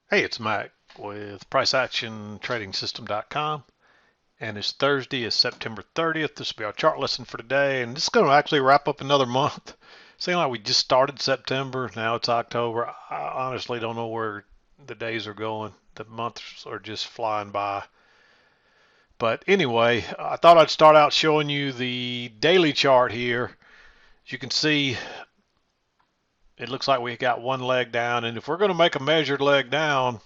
Hey, it's Mac with PriceActionTradingSystem.com, and it's Thursday, is September 30th. This will be our chart lesson for today, and this is going to actually wrap up another month. Seems like we just started September, now it's October. I honestly don't know where the days are going. The months are just flying by. But anyway, I thought I'd start out showing you the daily chart here. As you can see, it looks like we got one leg down, and if we're going to make a measured leg down,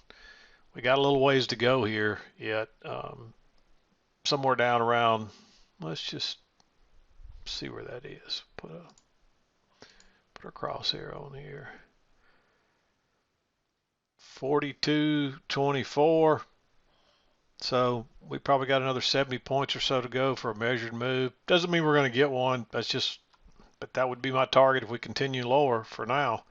we got a little ways to go here yet. Somewhere down around, let's just see where that is. Put a crosshair on here. 42.24. So we probably got another 70 points or so to go for a measured move. Doesn't mean we're going to get one. But that would be my target if we continue lower for now.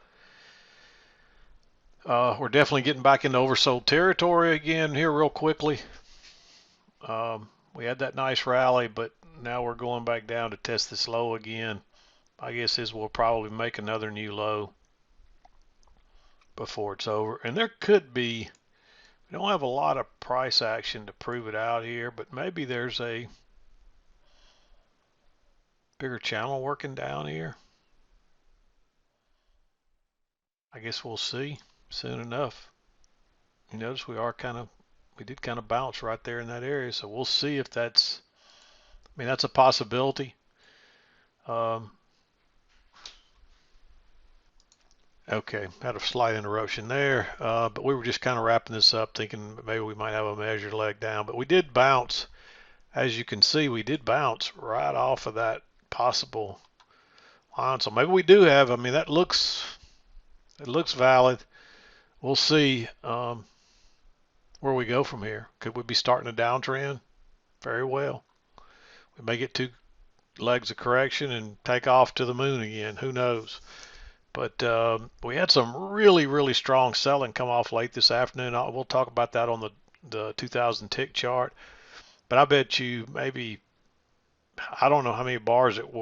We're definitely getting back into oversold territory again here real quickly. We had that nice rally, but now we're going back down to test this low again. My guess is we'll probably make another new low before it's over. And there could be, we don't have a lot of price action to prove it out here, but maybe there's a bigger channel working down here. I guess we'll see soon enough. You notice we did kind of bounce right there in that area, so we'll see if that's, I mean, that's a possibility. Okay, had a slight interruption there, but we were just kind of wrapping this up thinking maybe we might have a measured leg down, but we did bounce. As you can see, we did bounce right off of that possible line. So maybe we do have, I mean, it looks valid. We'll see where we go from here. Could we be starting a downtrend? Very well. We may get two legs of correction and take off to the moon again. Who knows? But we had some really strong selling come off late this afternoon. We'll talk about that on the 2000 tick chart. But I bet you maybe, I don't know how many bars that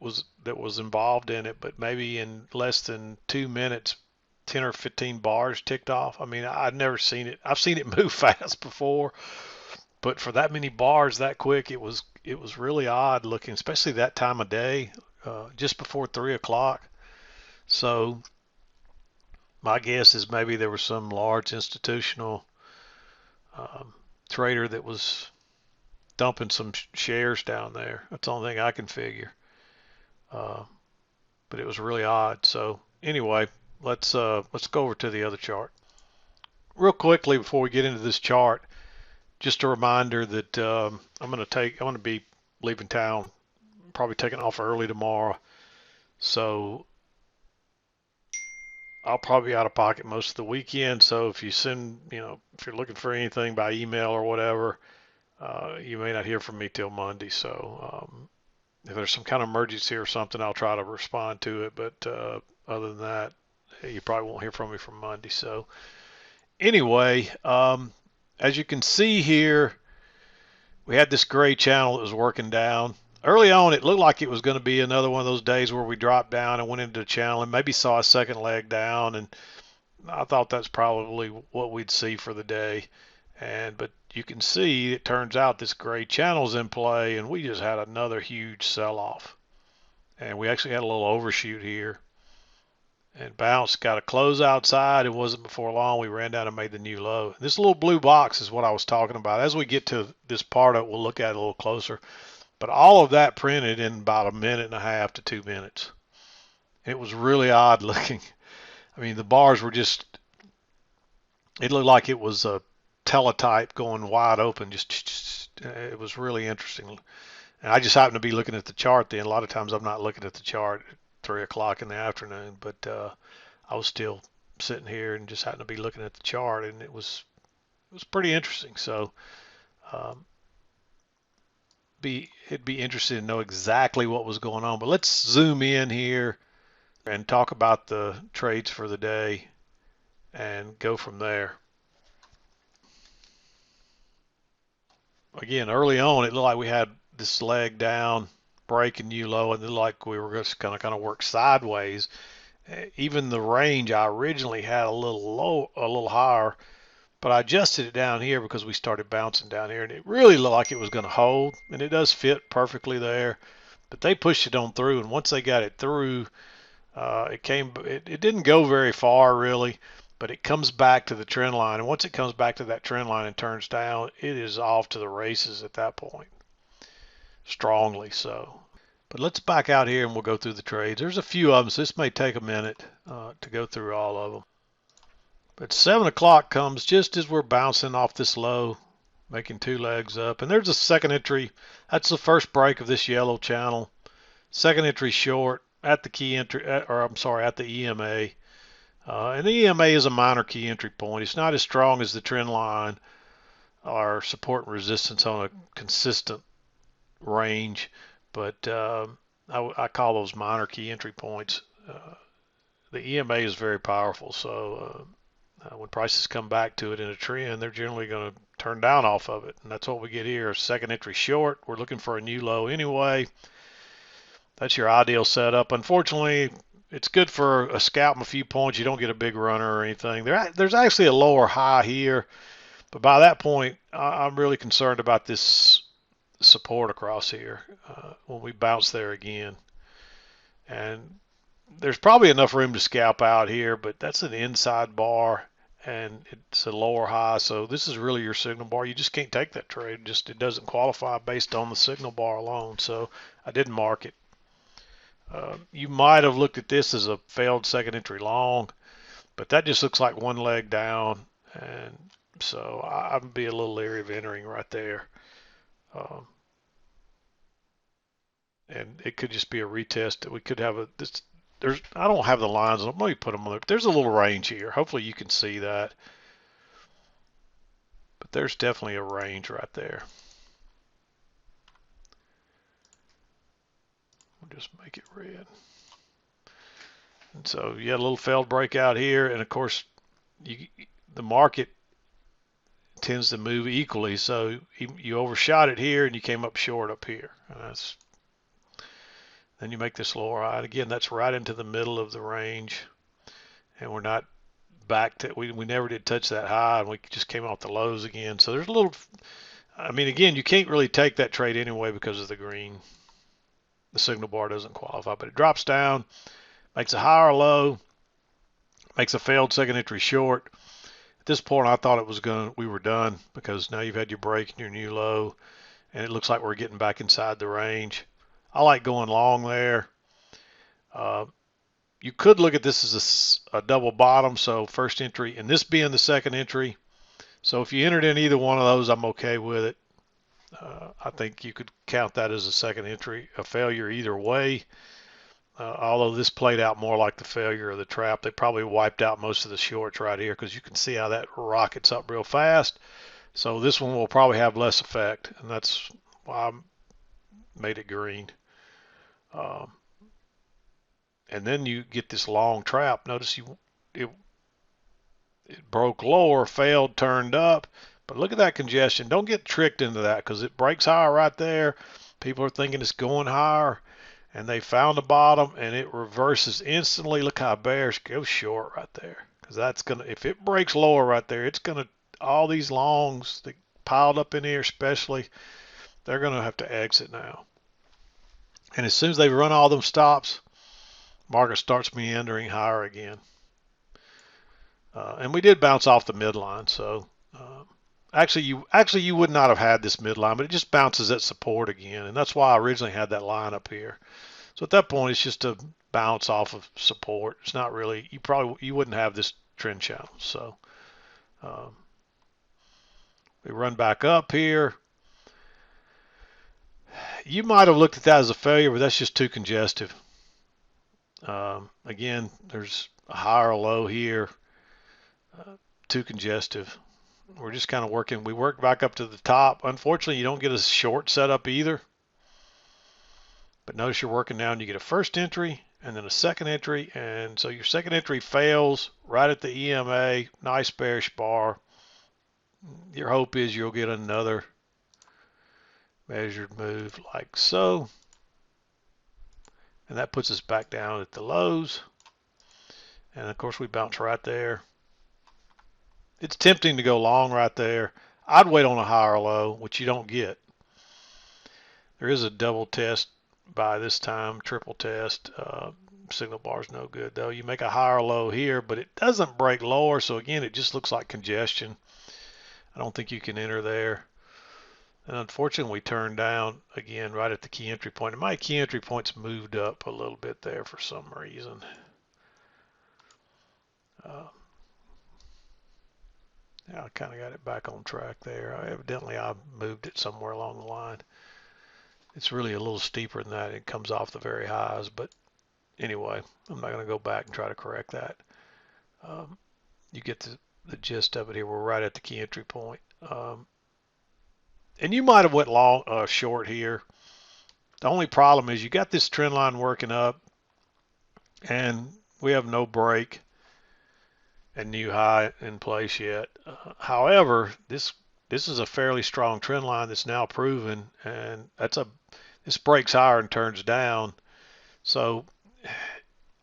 was involved in it, but maybe in less than 2 minutes, 10 or 15 bars ticked off. I mean, I've never seen it. I've seen it move fast before, but for that many bars that quick, it was really odd looking, especially that time of day, just before 3 o'clock. So my guess is maybe there was some large institutional trader that was dumping some shares down there. That's the only thing I can figure. Uh, but it was really odd. So anyway, let's go over to the other chart real quickly before we get into this chart. Just a reminder that I'm going to be leaving town, probably taking off early tomorrow. So I'll probably be out of pocket most of the weekend. So if you send, if you're looking for anything by email or whatever, you may not hear from me till Monday. So if there's some kind of emergency or something, I'll try to respond to it. But other than that, you probably won't hear from me from Monday. So anyway, as you can see here, we had this gray channel that was working down. Early on, it looked like it was going to be another one of those days where we dropped down and went into the channel and maybe saw a second leg down. And I thought that's probably what we'd see for the day. But you can see it turns out this gray channel's in play, and we just had another huge sell-off. And we actually had a little overshoot here. And bounced, got a close outside. It wasn't before long we ran down and made the new low. This little blue box is what I was talking about. As we get to this part of it, we'll look at it a little closer. But all of that printed in about a minute and a half to 2 minutes. It was really odd looking. I mean, the bars were just, it looked like it was a teletype going wide open. It was really interesting. And I just happened to be looking at the chart then. A lot of times I'm not looking at the chart at 3 o'clock in the afternoon, but I was still sitting here and just happened to be looking at the chart, and it was pretty interesting. So it'd be interesting to know exactly what was going on. But let's zoom in here and talk about the trades for the day and go from there. Again, early on, it looked like we had this leg down, break and new low, and it looked like we were just kind of work sideways. even the range I originally had a little low, a little higher, but I adjusted it down here because we started bouncing down here, and it really looked like it was going to hold, and it does fit perfectly there. But they pushed it on through, and once they got it through, it didn't go very far really, but it comes back to the trend line, and once it comes back to that trend line and turns down, it is off to the races at that point, strongly so. But let's back out here and we'll go through the trades. There's a few of them, so this may take a minute to go through all of them. But 7 o'clock comes just as we're bouncing off this low, making two legs up. And there's a second entry. That's the first break of this yellow channel. Second entry short at the key entry, or I'm sorry, at the EMA. And the EMA is a minor key entry point. It's not as strong as the trend line or support and resistance on a consistent range, but I call those minor key entry points. The EMA is very powerful, so when prices come back to it in a trend, they're generally going to turn down off of it, and that's what we get here. Second entry short. We're looking for a new low anyway. That's your ideal setup. Unfortunately, it's good for a scalp a few points. You don't get a big runner or anything. There's actually a lower high here, but by that point, I'm really concerned about this support across here when we bounce there again. And there's probably enough room to scalp out here, but that's an inside bar and it's a lower high, so this is really your signal bar. You just can't take that trade. It doesn't qualify based on the signal bar alone, so I didn't mark it. You might have looked at this as a failed second entry long, but that just looks like one leg down, and so I'd be a little leery of entering right there. And it could just be a retest. We could have I don't have the lines. Let me put them on there. There's a little range here. Hopefully you can see that. But there's definitely a range right there. We'll just make it red. And so you had a little failed breakout here, and of course the market tends to move equally. So you overshot it here, and you came up short up here. And then you make this lower high. Again, that's right into the middle of the range, and we're not back to, we never did touch that high, and we just came off the lows again. So there's a little, I mean, again, you can't really take that trade anyway because of the green. The signal bar doesn't qualify, but it drops down, makes a higher low, makes a failed second entry short. At this point, I thought we were done, because now you've had your break and your new low, and it looks like we're getting back inside the range. I like going long there. You could look at this as a double bottom, so first entry, and this being the second entry. So if you entered in either one of those, I'm okay with it. I think you could count that as a second entry, a failure either way. Although this played out more like the failure of the trap. They probably wiped out most of the shorts right here, because you can see how that rockets up real fast. So this one will probably have less effect, and that's why I made it green. And then you get this long trap. Notice it broke lower, failed, turned up. But look at that congestion. Don't get tricked into that, because it breaks higher right there. People are thinking it's going higher, and they found the bottom, and it reverses instantly. Look how bearish goes short right there, because that's gonna, if it breaks lower right there, it's gonna, all these longs that piled up in here, especially, they're gonna have to exit now. And as soon as they run all them stops, market starts meandering higher again. And we did bounce off the midline, so actually you would not have had this midline, but it just bounces at support again, and that's why I originally had that line up here. So at that point, it's just a bounce off of support. It's not really, you wouldn't have this trend channel. So we run back up here. You might have looked at that as a failure, but that's just too congestive. Again, there's a higher low here, too congestive. We're just kind of working. We work back up to the top. Unfortunately, you don't get a short setup either. But notice you're working down. You get a first entry and then a second entry. And so your second entry fails right at the EMA. Nice bearish bar. Your hope is you'll get another measured move like so. And that puts us back down at the lows. And of course we bounce right there. It's tempting to go long right there. I'd wait on a higher low, which you don't get. There is a double test by this time, triple test. Signal bar is no good though. You make a higher low here, but it doesn't break lower. So again, it just looks like congestion. I don't think you can enter there. And unfortunately, we turned down again right at the key entry point. And my key entry point's moved up a little bit there for some reason. Yeah, I kind of got it back on track there. Evidently, I moved it somewhere along the line. It's really a little steeper than that. It comes off the very highs. But anyway, I'm not going to go back and try to correct that. You get the gist of it here. We're right at the key entry point. And you might have went long, short here. The only problem is you got this trend line working up, and we have no break and new high in place yet. However, this is a fairly strong trend line that's now proven, and this breaks higher and turns down. So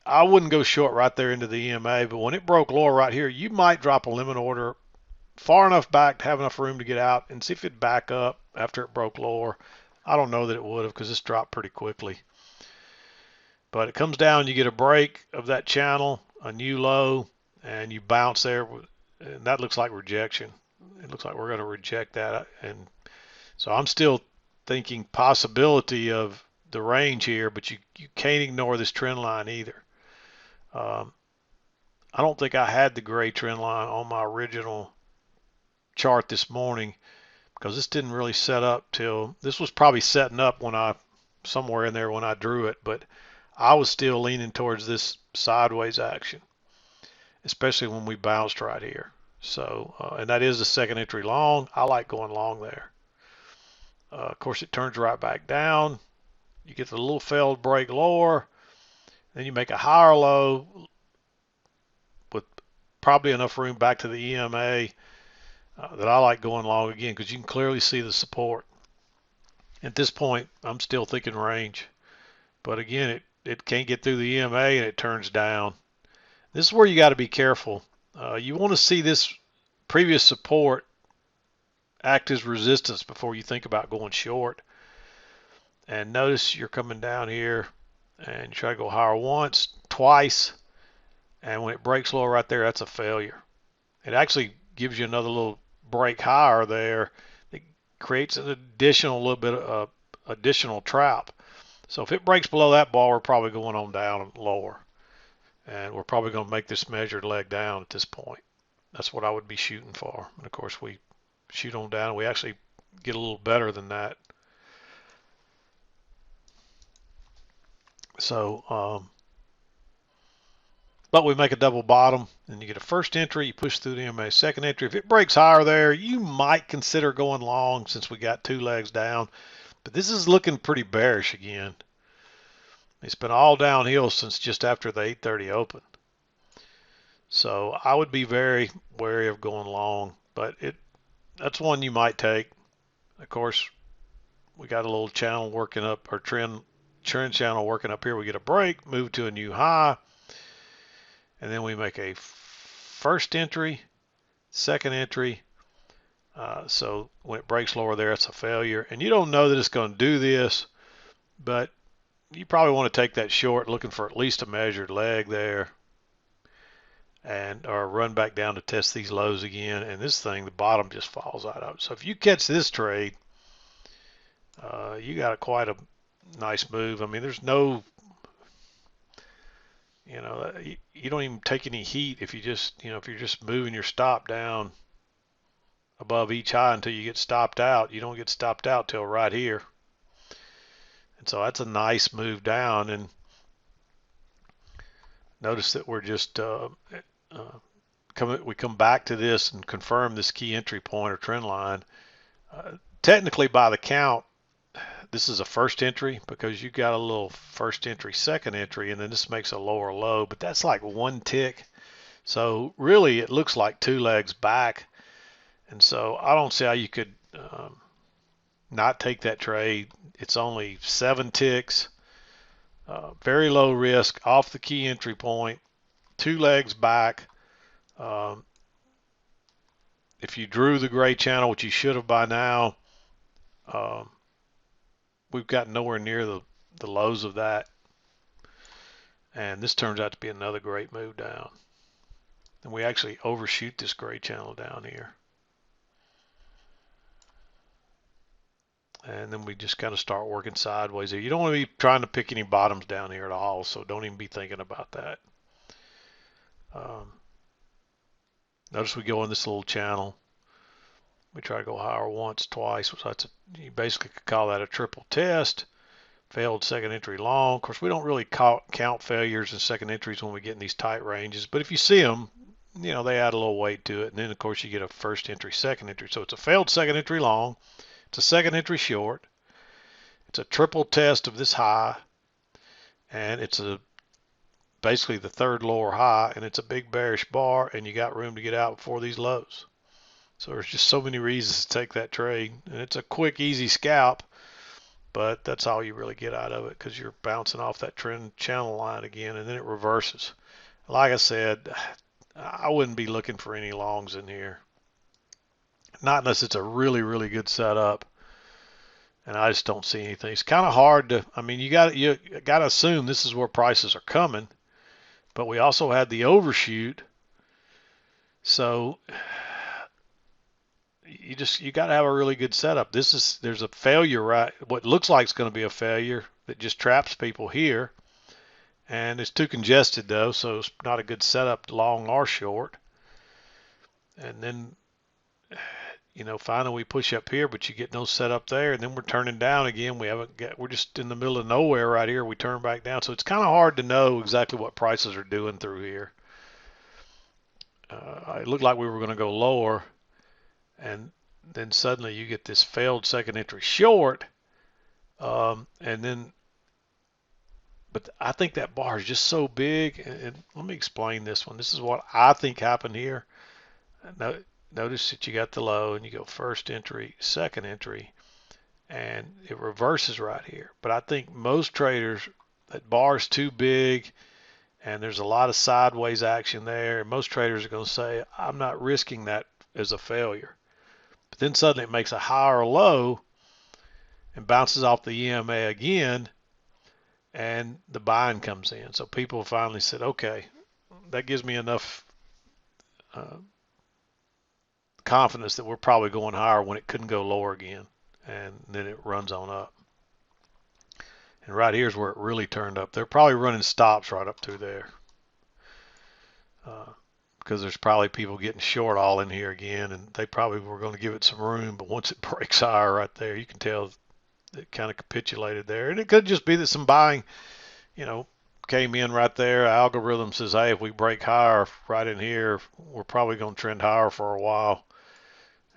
I wouldn't go short right there into the EMA, but when it broke lower right here, you might drop a limit order far enough back to have enough room to get out and see if it back up after it broke lower. I don't know that it would have because this dropped pretty quickly. But it comes down, you get a break of that channel, a new low, and you bounce there, and that looks like rejection. It looks like we're going to reject that. And so I'm still thinking possibility of the range here, but you can't ignore this trend line either. I don't think I had the gray trend line on my original chart this morning because this didn't really set up till this was probably setting up when somewhere in there when I drew it, but I was still leaning towards this sideways action, especially when we bounced right here. So and that is the second entry long. I like going long there. Of course, it turns right back down. You get the little failed break lower, then you make a higher low with probably enough room back to the EMA that I like going long again because you can clearly see the support. At this point, I'm still thinking range, but again, it can't get through the EMA and it turns down. This is where you got to be careful. You want to see this previous support act as resistance before you think about going short. And notice you're coming down here and you try to go higher once, twice, and when it breaks lower right there, that's a failure. It actually gives you another little break higher there. It creates an additional little bit of additional trap. So if it breaks below that bar, we're probably going on down and lower. And we're probably going to make this measured leg down at this point. That's what I would be shooting for. And of course, we shoot on down. We actually get a little better than that. So, but we make a double bottom, and you get a first entry. You push through the EMA. Second entry. If it breaks higher there, you might consider going long since we got two legs down. But this is looking pretty bearish again. It's been all downhill since just after the 8:30 open. So I would be very wary of going long, but that's one you might take. Of course, we got a little channel working up, or trend channel working up here. We get a break, move to a new high, and then we make a first entry, second entry. So when it breaks lower there, it's a failure. And you don't know that it's going to do this, but you probably want to take that short, looking for at least a measured leg there, and or run back down to test these lows again. And this thing, the bottom just falls out of it. So if you catch this trade, you got quite a nice move. I mean, there's no, you don't even take any heat if you just, if you're just moving your stop down above each high until you get stopped out. You don't get stopped out till right here. And so that's a nice move down. And notice that we're just we come back to this and confirm this key entry point or trend line. Technically, by the count, this is a first entry because you got a little first entry, second entry, and then this makes a lower low, but that's like one tick. So really, it looks like two legs back. And so I don't see how you could not take that trade. It's only 7 ticks, very low risk off the key entry point. 2 legs back. If you drew the gray channel, which you should have by now, we've gotten nowhere near the lows of that. And this turns out to be another great move down. And we actually overshoot this gray channel down here. And then we just kind of start working sideways here. You don't want to be trying to pick any bottoms down here at all, so don't even be thinking about that. Notice we go in this little channel. We try to go higher once, twice. So you basically could call that a triple test. Failed second entry long. Of course, we don't really count failures and second entries when we get in these tight ranges, but if you see them, you know, they add a little weight to it. And then, of course, you get a first entry, second entry. So it's a failed second entry long. It's a second entry short. It's a triple test of this high. And it's basically the third lower high. And it's a big bearish bar. And you got room to get out before these lows. So there's just so many reasons to take that trade. And it's a quick, easy scalp. But that's all you really get out of it because you're bouncing off that trend channel line again. And then it reverses. Like I said, I wouldn't be looking for any longs in here. Not unless it's a really, really good setup. And I just don't see anything. It's kind of hard to, I mean, you got to assume this is where prices are coming. But we also had the overshoot. So you got to have a really good setup. There's a failure, right? What looks like it's going to be a failure that just traps people here. And it's too congested though, so it's not a good setup long or short. And then, you know, finally we push up here, but you get no setup there, and then we're turning down again. We're just in the middle of nowhere right here. We turn back down, so it's kind of hard to know exactly what prices are doing through here. It looked like we were going to go lower, and then suddenly you get this failed second entry short, and then. But I think that bar is just so big, and let me explain this one. This is what I think happened here. Notice that you got the low, and you go first entry, second entry, and it reverses right here. But I think most traders, that bar is too big, and there's a lot of sideways action there. And most traders are going to say, I'm not risking that as a failure. But then suddenly it makes a higher low and bounces off the EMA again, and the buying comes in. So people finally said, okay, that gives me enough confidence that we're probably going higher when it couldn't go lower again. And then it runs on up. And right here's where it really turned up. They're probably running stops right up through there. Because there's probably people getting short all in here again, and they probably were going to give it some room. But once it breaks higher right there, you can tell it kind of capitulated there. And it could just be that some buying, you know, came in right there. Algorithm says, hey, if we break higher right in here, we're probably going to trend higher for a while.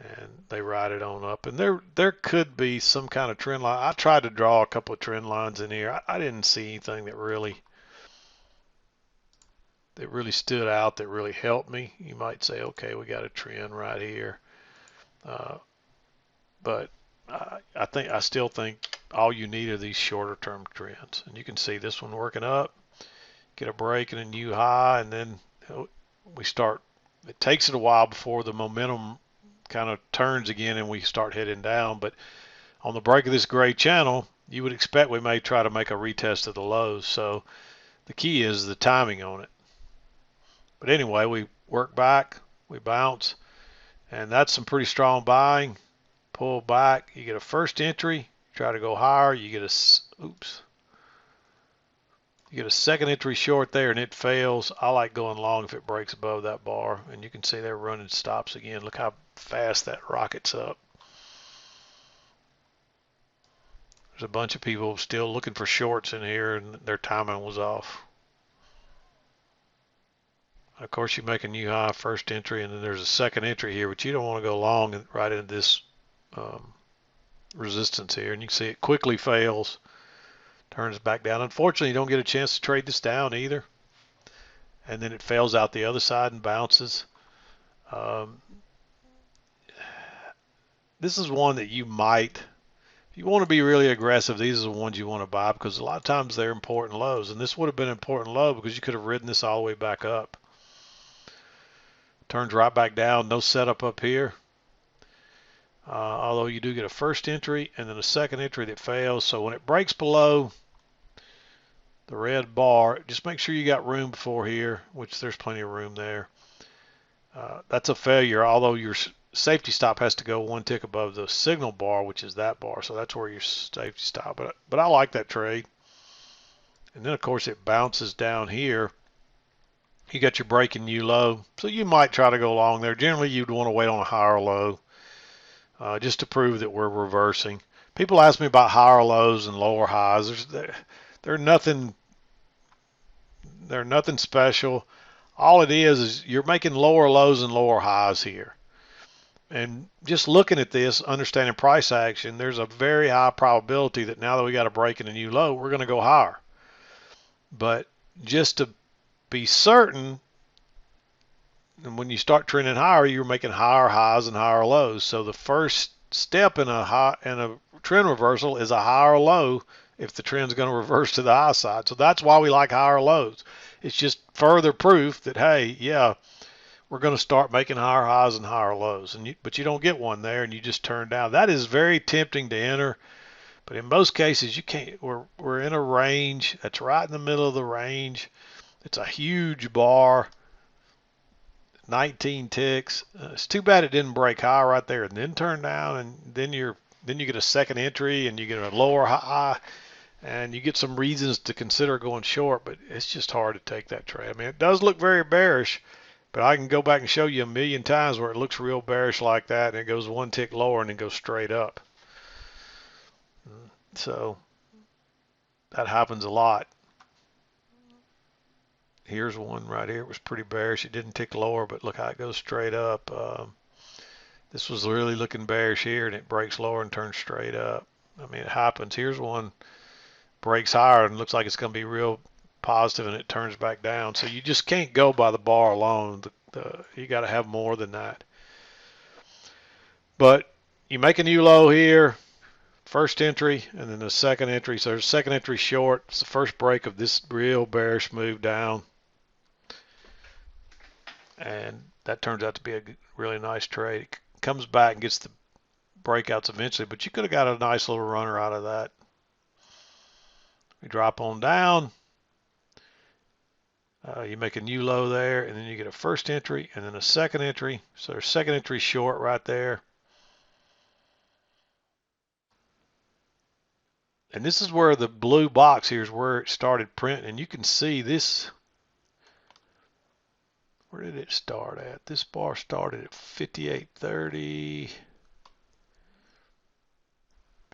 And they ride it on up. And there could be some kind of trend line. I tried to draw a couple of trend lines in here. I didn't see anything that really stood out, that really helped me. You might say, okay, we got a trend right here. But I still think all you need are these shorter term trends. And you can see this one working up, get a break and a new high, and then we start, it takes it a while before the momentum kind of turns again and we start heading down. But on the break of this gray channel, you would expect we may try to make a retest of the lows. So the key is the timing on it. But anyway, we work back, we bounce, and that's some pretty strong buying. Pull back, you get a first entry, try to go higher, you get a second entry short there, and it fails. I like going long if it breaks above that bar, and you can see they're running stops again. Look how fast that rockets up. There's a bunch of people still looking for shorts in here, and their timing was off. Of course, you make a new high first entry, and then there's a second entry here, but you don't want to go long right into this resistance here. And you can see it quickly fails, turns back down. Unfortunately, you don't get a chance to trade this down either. And then it fails out the other side and bounces. This is one that you might If you want to be really aggressive, these are the ones you want to buy because a lot of times they're important lows. And this would have been an important low because you could have ridden this all the way back up. Turns right back down, no setup up here. Although you do get a first entry and then a second entry that fails. So when it breaks below the red bar, just make sure you got room before here, which there's plenty of room there. That's a failure, although your safety stop has to go one tick above the signal bar, which is that bar. So that's where your safety stop. But I like that trade. And then, of course, it bounces down here. You got your breaking new low. So you might try to go along there. Generally, you'd want to wait on a higher low just to prove that we're reversing. People ask me about higher lows and lower highs. They're nothing special. All it is you're making lower lows and lower highs here. And just looking at this, understanding price action, there's a very high probability that now that we got a break in a new low, we're going to go higher. But just to be certain, and when you start trending higher, you're making higher highs and higher lows. So the first step in a trend reversal is a higher low if the trend's going to reverse to the high side. So that's why we like higher lows. It's just further proof that, hey, yeah, we're going to start making higher highs and higher lows. But you don't get one there, and you just turn down. That is very tempting to enter, but in most cases you can't. We're in a range that's right in the middle of the range. It's a huge bar, 19 ticks. It's too bad it didn't break high right there and then turn down, and then you get a second entry and you get a lower high, and you get some reasons to consider going short. But it's just hard to take that trade. I mean, it does look very bearish, but I can go back and show you a million times where it looks real bearish like that, and it goes one tick lower and then goes straight up. So that happens a lot. Here's one right here. It was pretty bearish. It didn't tick lower, but look how it goes straight up. This was really looking bearish here, and it breaks lower and turns straight up. I mean, it happens. Here's one breaks higher and looks like it's going to be real positive, and it turns back down. So you just can't go by the bar alone. You got to have more than that. But you make a new low here, first entry, and then the second entry. So there's a second entry short. It's the first break of this real bearish move down. And that turns out to be a really nice trade. It comes back and gets the breakouts eventually, but you could have got a nice little runner out of that. We drop on down. You make a new low there, and then you get a first entry and then a second entry. So there's second entry short right there. And this is where the blue box here is where it started printing. And you can see this. Where did it start at? This bar started at 58.30,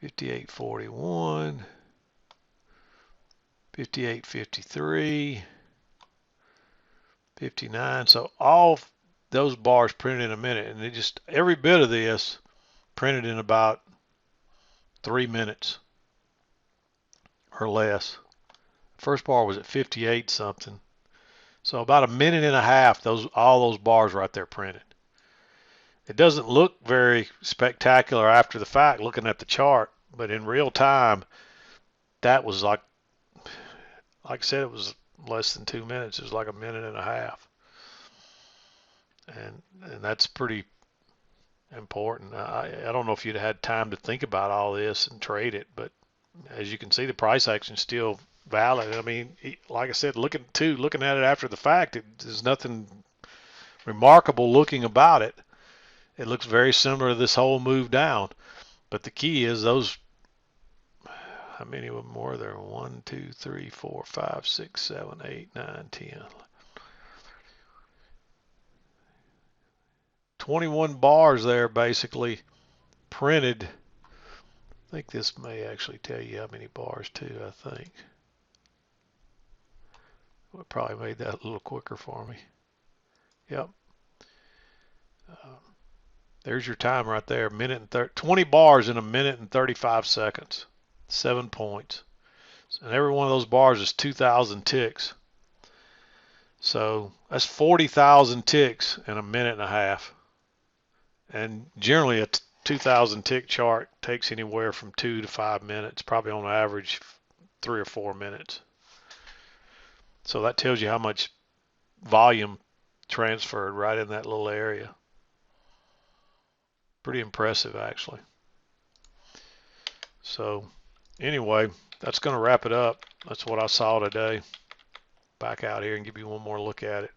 58.41, 58.53, 59. So all those bars printed in a minute, and every bit of this printed in about 3 minutes or less. First bar was at 58 something. So about a minute and a half, all those bars right there printed. It doesn't look very spectacular after the fact looking at the chart, but in real time, that was like I said, it was less than 2 minutes. It was like a minute and a half. And that's pretty important. I don't know if you'd had time to think about all this and trade it, but as you can see, the price action is still valid. I mean, like I said, looking at it after the fact, there's nothing remarkable looking about it. It looks very similar to this whole move down. But the key is those, how many of them were there? 1, 2, 3, 4, 5, 6, 7, 8, 9, 10. 21 bars there basically printed. I think this may actually tell you how many bars too, I think. It probably made that a little quicker for me. Yep. There's your time right there, 20 bars in a minute and 35 seconds, 7 points. And every one of those bars is 2,000 ticks. So that's 40,000 ticks in a minute and a half. And generally a 2,000 tick chart takes anywhere from 2 to 5 minutes, probably on average 3 or 4 minutes. So that tells you how much volume transferred right in that little area. Pretty impressive, actually. So anyway, that's going to wrap it up. That's what I saw today. Back out here and give you one more look at it.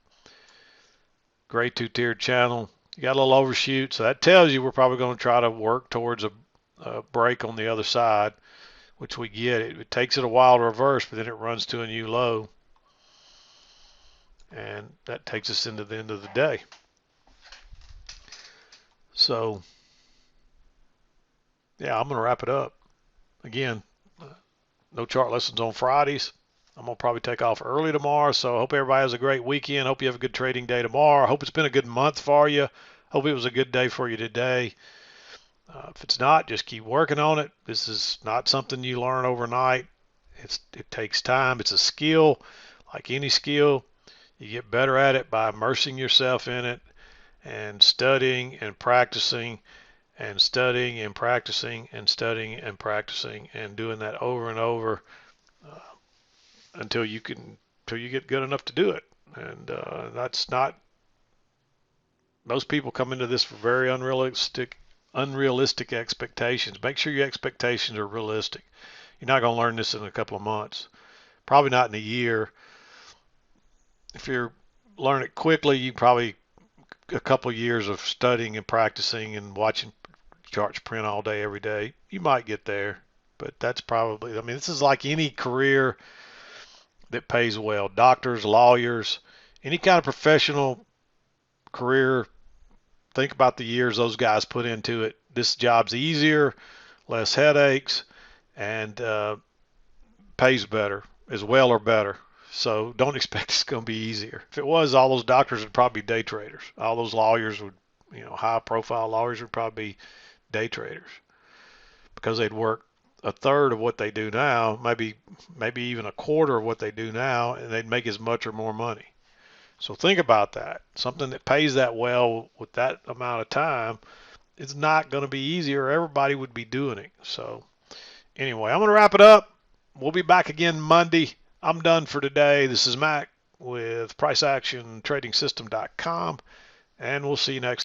Great two-tiered channel. You got a little overshoot, so that tells you we're probably going to try to work towards a break on the other side, which we get. It takes it a while to reverse, but then it runs to a new low, and that takes us into the end of the day. So yeah, I'm going to wrap it up. Again, no chart lessons on Fridays. I'm going to probably take off early tomorrow, so I hope everybody has a great weekend. Hope you have a good trading day tomorrow. I hope it's been a good month for you. Hope it was a good day for you today. If it's not, just keep working on it. This is not something you learn overnight. It takes time. It's a skill. Like any skill, you get better at it by immersing yourself in it and studying and practicing and studying and practicing and studying and practicing and doing that over and over until you get good enough to do it. And that's not, most people come into this for very unrealistic expectations. Make sure your expectations are realistic. You're not going to learn this in a couple of months, probably not in a year. If you learn it quickly, you probably a couple of years of studying and practicing and watching charts print all day every day, you might get there. But that's probably, I mean, this is like any career that pays well. Doctors, lawyers, any kind of professional career, think about the years those guys put into it. This job's easier, less headaches, and pays better as well or better. So don't expect it's going to be easier. If it was, all those doctors would probably be day traders. All those lawyers would, high profile lawyers would probably be day traders because they'd work a third of what they do now, maybe even a quarter of what they do now, and they'd make as much or more money. So think about that. Something that pays that well with that amount of time, it's not going to be easier. Everybody would be doing it. So anyway, I'm going to wrap it up. We'll be back again Monday. I'm done for today. This is Mac with PriceActionTradingSystem.com, and we'll see you next